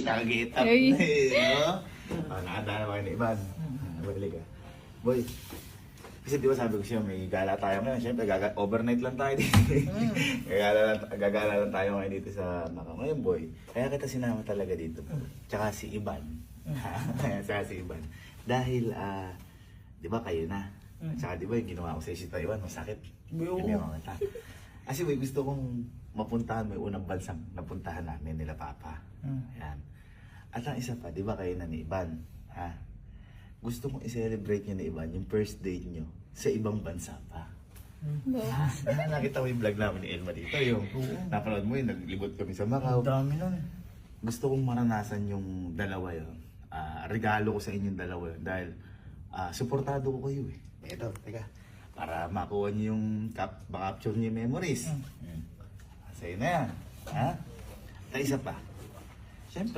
nakagitap Ay. na eh, no? Nakadaan naman ni Ivan. Balik ka. Boy, kasi di ba sabi ko siya, may gala tayo ngayon. Siyempre, overnight lang tayo dito. Gagala lang tayo ngayon dito sa Macau. Ngayon, boy, kaya kita sinama talaga dito. Tsaka si Ivan. Tsaka si Ivan. Dahil, di ba kayo na? Tsaka di ba yung ginawa ko sa si Taiwan, masakit. Ginawa kita. Kasi boy, gusto kong mapuntahan mo yung unang bansang napuntahan namin nila Papa. Ayan. At ang isa pa, di ba kayo na ni Ivan? Ha? Gusto kong i-celebrate nyo ni Ivan yung first date nyo sa ibang bansa pa. Nakita mo yung vlog namin ni Elma dito, yung napanood mo yung naglibot kami sa Macau. Dami nun. Gusto kong maranasan yung dalawa yun. Regalo ko sa inyong dalawa yun dahil suportado ko kayo eh. Ito, teka. Para makuha niyo yung capture niyo yung memories. Sa'yo na yan. Ha? At isa pa. Siyempre,